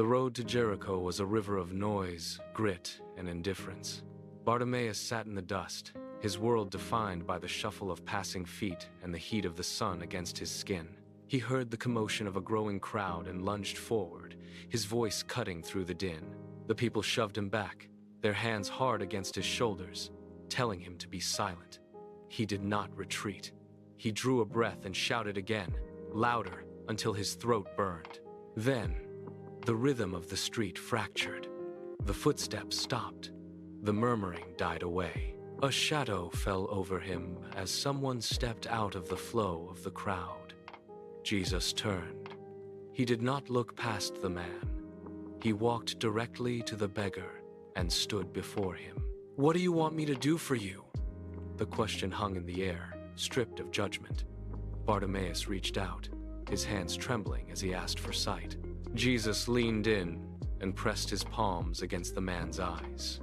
The road to Jericho was a river of noise, grit, and indifference. Bartimaeus sat in the dust, his world defined by the shuffle of passing feet and the heat of the sun against his skin. He heard the commotion of a growing crowd and lunged forward, his voice cutting through the din. The people shoved him back, their hands hard against his shoulders, telling him to be silent. He did not retreat. He drew a breath and shouted again, louder, until his throat burned. Then, the rhythm of the street fractured. The footsteps stopped. The murmuring died away. A shadow fell over him as someone stepped out of the flow of the crowd. Jesus turned. He did not look past the man. He walked directly to the beggar and stood before him. "What do you want me to do for you?" The question hung in the air, stripped of judgment. Bartimaeus reached out, his hands trembling as he asked for sight. Jesus leaned in and pressed his palms against the man's eyes.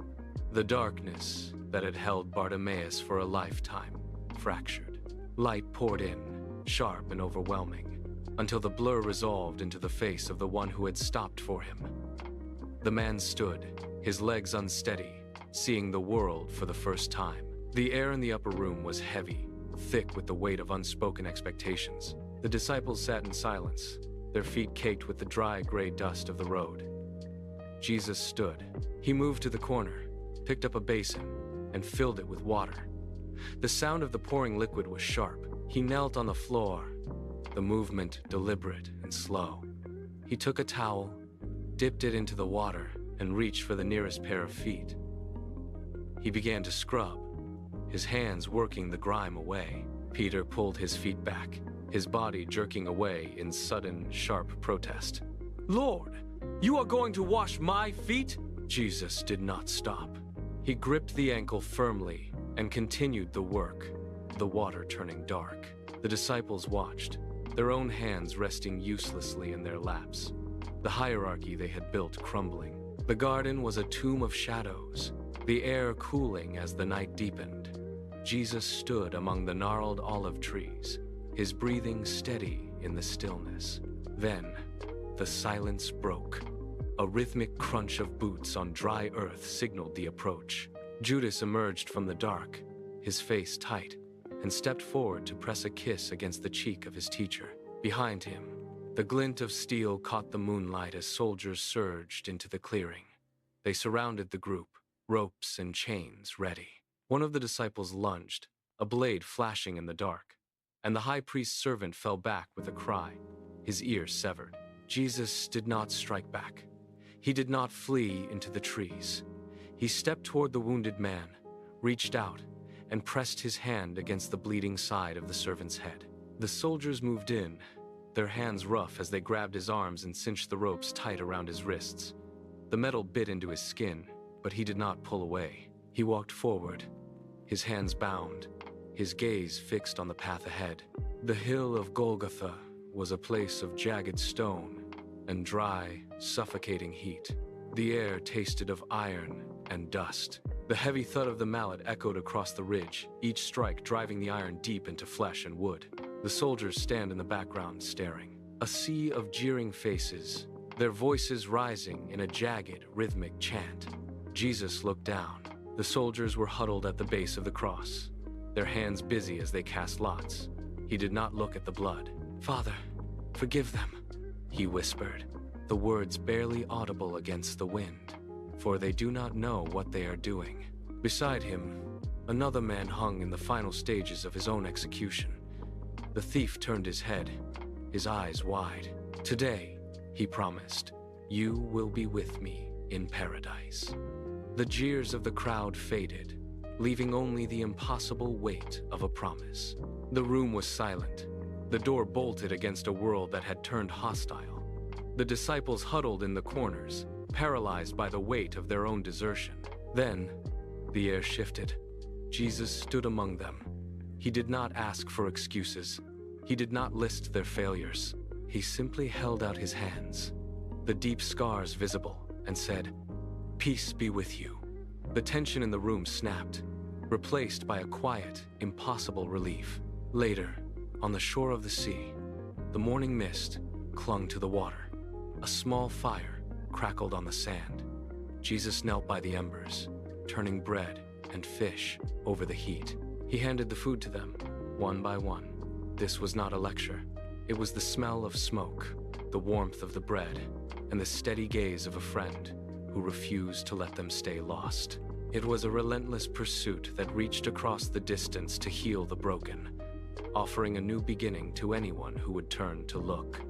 The darkness that had held Bartimaeus for a lifetime fractured. Light poured in, sharp and overwhelming, until the blur resolved into the face of the one who had stopped for him. The man stood, his legs unsteady, seeing the world for the first time. The air in the upper room was heavy, thick with the weight of unspoken expectations. The disciples sat in silence, their feet caked with the dry gray dust of the road. Jesus stood. He moved to the corner, picked up a basin, and filled it with water. The sound of the pouring liquid was sharp. He knelt on the floor, the movement deliberate and slow. He took a towel, dipped it into the water, and reached for the nearest pair of feet. He began to scrub, his hands working the grime away. Peter pulled his feet back, his body jerking away in sudden, sharp protest. "Lord, you are going to wash my feet?" Jesus did not stop. He gripped the ankle firmly and continued the work, the water turning dark. The disciples watched, their own hands resting uselessly in their laps, the hierarchy they had built crumbling. The garden was a tomb of shadows, the air cooling as the night deepened. Jesus stood among the gnarled olive trees, his breathing steady in the stillness. Then, the silence broke. A rhythmic crunch of boots on dry earth signaled the approach. Judas emerged from the dark, his face tight, and stepped forward to press a kiss against the cheek of his teacher. Behind him, the glint of steel caught the moonlight as soldiers surged into the clearing. They surrounded the group, ropes and chains ready. One of the disciples lunged, a blade flashing in the dark, and the high priest's servant fell back with a cry, his ear severed. Jesus did not strike back. He did not flee into the trees. He stepped toward the wounded man, reached out, and pressed his hand against the bleeding side of the servant's head. The soldiers moved in, their hands rough as they grabbed his arms and cinched the ropes tight around his wrists. The metal bit into his skin, but he did not pull away. He walked forward, his hands bound, his gaze fixed on the path ahead. The hill of Golgotha was a place of jagged stone and dry, suffocating heat. The air tasted of iron and dust. The heavy thud of the mallet echoed across the ridge, each strike driving the iron deep into flesh and wood. The soldiers stand in the background staring. A sea of jeering faces, their voices rising in a jagged, rhythmic chant. Jesus looked down. The soldiers were huddled at the base of the cross, their hands busy as they cast lots. He did not look at the blood. "Father, forgive them," he whispered, the words barely audible against the wind, "for they do not know what they are doing." Beside him, another man hung in the final stages of his own execution. The thief turned his head, his eyes wide. "Today," he promised, "you will be with me in paradise." The jeers of the crowd faded, leaving only the impossible weight of a promise. The room was silent, the door bolted against a world that had turned hostile. The disciples huddled in the corners, paralyzed by the weight of their own desertion. Then, the air shifted. Jesus stood among them. He did not ask for excuses. He did not list their failures. He simply held out his hands, the deep scars visible, and said, "Peace be with you." The tension in the room snapped, replaced by a quiet, impossible relief. Later, on the shore of the sea, the morning mist clung to the water. A small fire, crackled on the sand. Jesus knelt by the embers, turning bread and fish over the heat. He handed the food to them, one by one. This was not a lecture. It was the smell of smoke, the warmth of the bread, and the steady gaze of a friend who refused to let them stay lost. It was a relentless pursuit that reached across the distance to heal the broken, offering a new beginning to anyone who would turn to look.